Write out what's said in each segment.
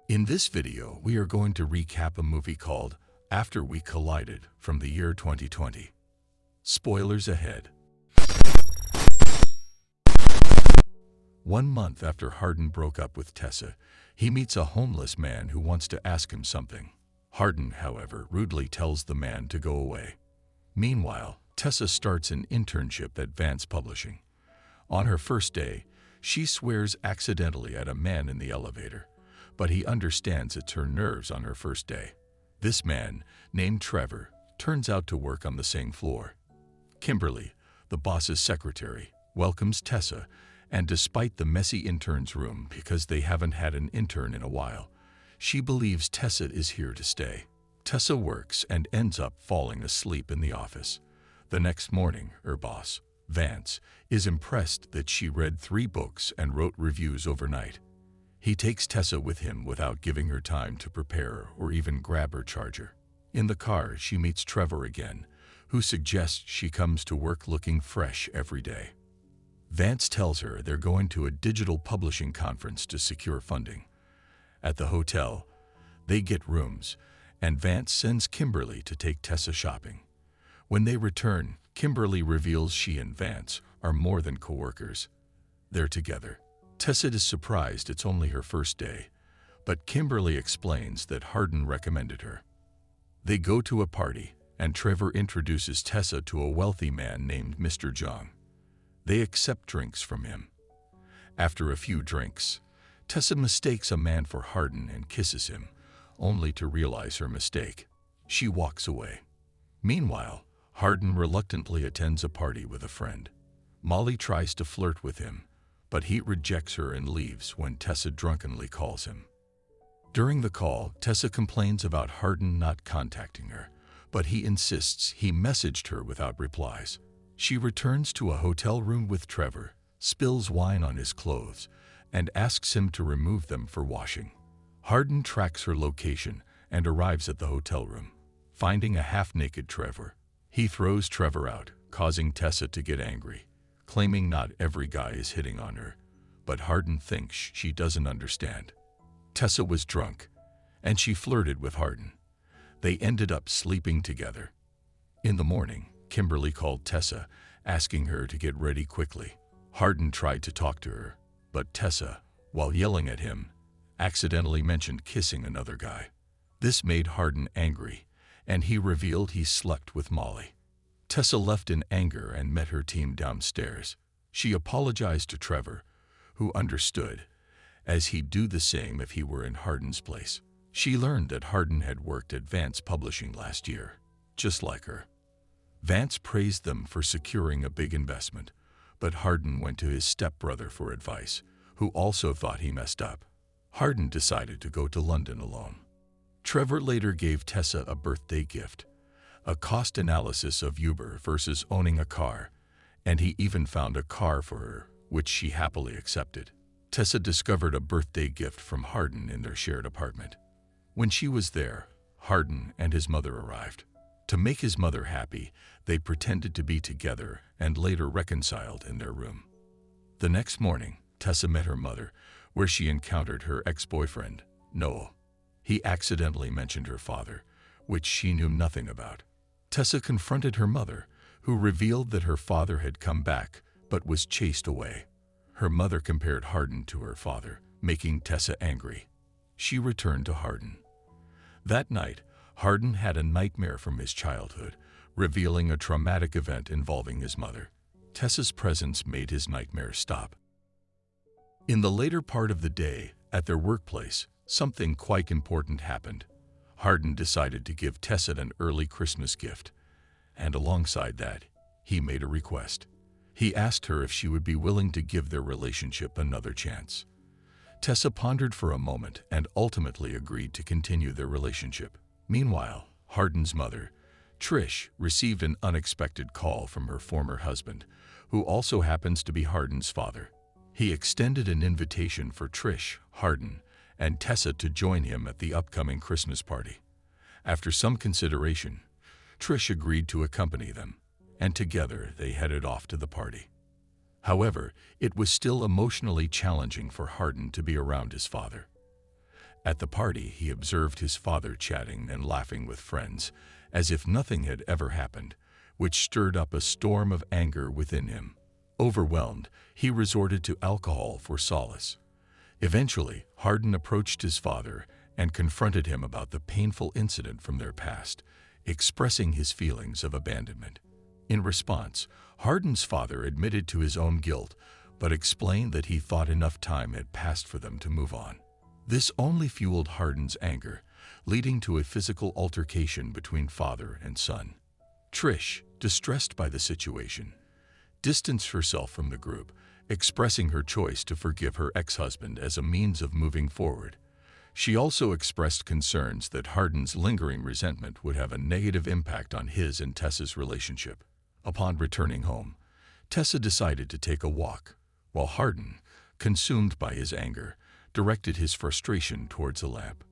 In this video, we are going to recap a movie called After We Collided from the year 2020. Spoilers ahead. 1 month after Hardin broke up with Tessa, he meets a homeless man who wants to ask him something. Hardin, however, rudely tells the man to go away. Meanwhile, Tessa starts an internship at Vance Publishing. On her first day, she swears accidentally at a man in the elevator, but he understands it's her nerves on her first day. This man, named Trevor, turns out to work on the same floor. Kimberly, the boss's secretary, welcomes Tessa, and despite the messy intern's room because they haven't had an intern in a while, she believes Tessa is here to stay. Tessa works and ends up falling asleep in the office. The next morning, her boss, Vance, is impressed that she read 3 books and wrote reviews overnight. He takes Tessa with him without giving her time to prepare or even grab her charger. In the car, she meets Trevor again, who suggests she comes to work looking fresh every day. Vance tells her they're going to a digital publishing conference to secure funding. At the hotel, they get rooms, and Vance sends Kimberly to take Tessa shopping. When they return, Kimberly reveals she and Vance are more than co-workers. They're together. Tessa is surprised it's only her first day, but Kimberly explains that Hardin recommended her. They go to a party, and Trevor introduces Tessa to a wealthy man named Mr. Jong. They accept drinks from him. After a few drinks, Tessa mistakes a man for Hardin and kisses him, only to realize her mistake. She walks away. Meanwhile, Hardin reluctantly attends a party with a friend. Molly tries to flirt with him, but he rejects her and leaves when Tessa drunkenly calls him. During the call, Tessa complains about Hardin not contacting her, but he insists he messaged her without replies. She returns to a hotel room with Trevor, spills wine on his clothes, and asks him to remove them for washing. Hardin tracks her location and arrives at the hotel room. Finding a half-naked Trevor, he throws Trevor out, causing Tessa to get angry, claiming not every guy is hitting on her, but Hardin thinks she doesn't understand. Tessa was drunk, and she flirted with Hardin. They ended up sleeping together. In the morning, Kimberly called Tessa, asking her to get ready quickly. Hardin tried to talk to her, but Tessa, while yelling at him, accidentally mentioned kissing another guy. This made Hardin angry, and he revealed he slept with Molly. Tessa left in anger and met her team downstairs. She apologized to Trevor, who understood, as he'd do the same if he were in Hardin's place. She learned that Hardin had worked at Vance Publishing last year, just like her. Vance praised them for securing a big investment, but Hardin went to his stepbrother for advice, who also thought he messed up. Hardin decided to go to London alone. Trevor later gave Tessa a birthday gift, a cost analysis of Uber versus owning a car, and he even found a car for her, which she happily accepted. Tessa discovered a birthday gift from Hardin in their shared apartment. When she was there, Hardin and his mother arrived. To make his mother happy, they pretended to be together and later reconciled in their room. The next morning, Tessa met her mother, where she encountered her ex-boyfriend, Noel. He accidentally mentioned her father, which she knew nothing about. Tessa confronted her mother, who revealed that her father had come back but was chased away. Her mother compared Hardin to her father, making Tessa angry. She returned to Hardin. That night, Hardin had a nightmare from his childhood, revealing a traumatic event involving his mother. Tessa's presence made his nightmare stop. In the later part of the day, at their workplace, something quite important happened. Hardin decided to give Tessa an early Christmas gift, and alongside that, he made a request. He asked her if she would be willing to give their relationship another chance. Tessa pondered for a moment and ultimately agreed to continue their relationship. Meanwhile, Hardin's mother, Trish, received an unexpected call from her former husband, who also happens to be Hardin's father. He extended an invitation for Trish, Hardin, and Tessa to join him at the upcoming Christmas party. After some consideration, Trish agreed to accompany them, and together they headed off to the party. However, it was still emotionally challenging for Hardin to be around his father. At the party, he observed his father chatting and laughing with friends, as if nothing had ever happened, which stirred up a storm of anger within him. Overwhelmed, he resorted to alcohol for solace. Eventually, Hardin approached his father and confronted him about the painful incident from their past, expressing his feelings of abandonment. In response, Hardin's father admitted to his own guilt, but explained that he thought enough time had passed for them to move on. This only fueled Hardin's anger, leading to a physical altercation between father and son. Trish, distressed by the situation, distanced herself from the group, expressing her choice to forgive her ex-husband as a means of moving forward. She also expressed concerns that Hardin's lingering resentment would have a negative impact on his and Tessa's relationship. Upon returning home, Tessa decided to take a walk, while Hardin, consumed by his anger, directed his frustration towards a lamp.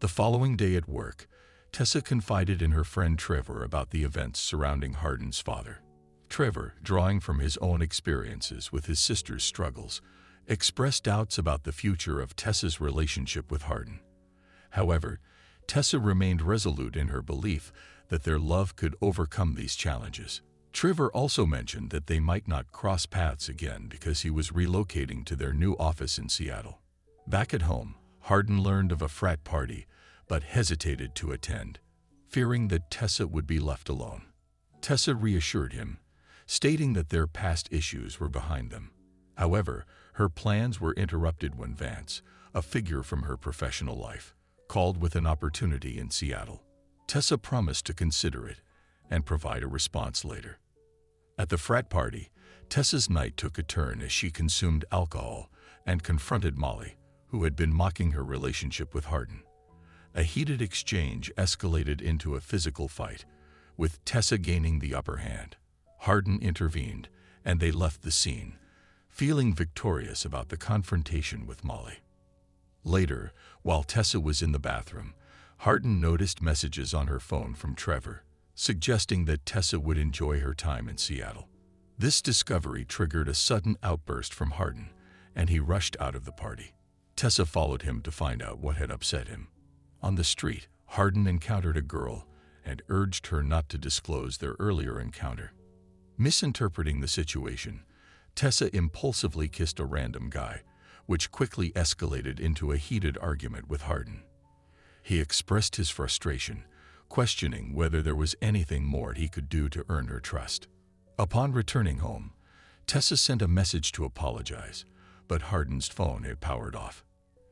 The following day at work, Tessa confided in her friend Trevor about the events surrounding Hardin's father. Trevor, drawing from his own experiences with his sister's struggles, expressed doubts about the future of Tessa's relationship with Hardin. However, Tessa remained resolute in her belief that their love could overcome these challenges. Trevor also mentioned that they might not cross paths again because he was relocating to their new office in Seattle. Back at home, Hardin learned of a frat party, but hesitated to attend, fearing that Tessa would be left alone. Tessa reassured him, stating that their past issues were behind them. However, her plans were interrupted when Vance, a figure from her professional life, called with an opportunity in Seattle. Tessa promised to consider it and provide a response later. At the frat party, Tessa's night took a turn as she consumed alcohol and confronted Molly, who had been mocking her relationship with Hardin. A heated exchange escalated into a physical fight, with Tessa gaining the upper hand. Hardin intervened, and they left the scene, feeling victorious about the confrontation with Molly. Later, while Tessa was in the bathroom, Hardin noticed messages on her phone from Trevor, suggesting that Tessa would enjoy her time in Seattle. This discovery triggered a sudden outburst from Hardin, and he rushed out of the party. Tessa followed him to find out what had upset him. On the street, Hardin encountered a girl and urged her not to disclose their earlier encounter. Misinterpreting the situation, Tessa impulsively kissed a random guy, which quickly escalated into a heated argument with Hardin. He expressed his frustration, questioning whether there was anything more he could do to earn her trust. Upon returning home, Tessa sent a message to apologize, but Hardin's phone had powered off.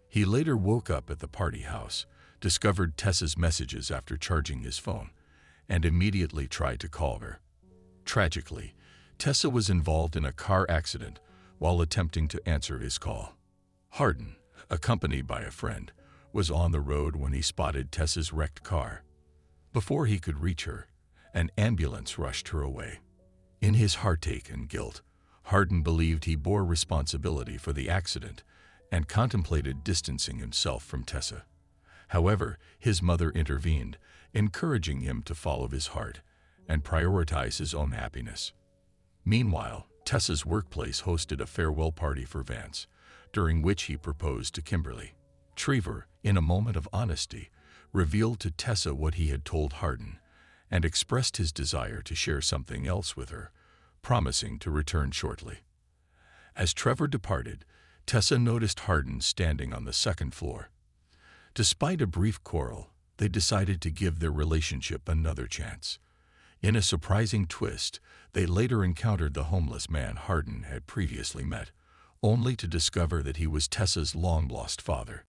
He later woke up at the party house, discovered Tessa's messages after charging his phone, and immediately tried to call her. Tragically, Tessa was involved in a car accident while attempting to answer his call. Hardin, accompanied by a friend, was on the road when he spotted Tessa's wrecked car. Before he could reach her, an ambulance rushed her away. In his heartache and guilt, Hardin believed he bore responsibility for the accident and contemplated distancing himself from Tessa. However, his mother intervened, encouraging him to follow his heart and prioritize his own happiness. Meanwhile, Tessa's workplace hosted a farewell party for Vance, during which he proposed to Kimberly. Trevor, in a moment of honesty, revealed to Tessa what he had told Hardin and expressed his desire to share something else with her, promising to return shortly. As Trevor departed, Tessa noticed Hardin standing on the second floor. Despite a brief quarrel, they decided to give their relationship another chance. In a surprising twist, they later encountered the homeless man Hardin had previously met, only to discover that he was Tessa's long-lost father.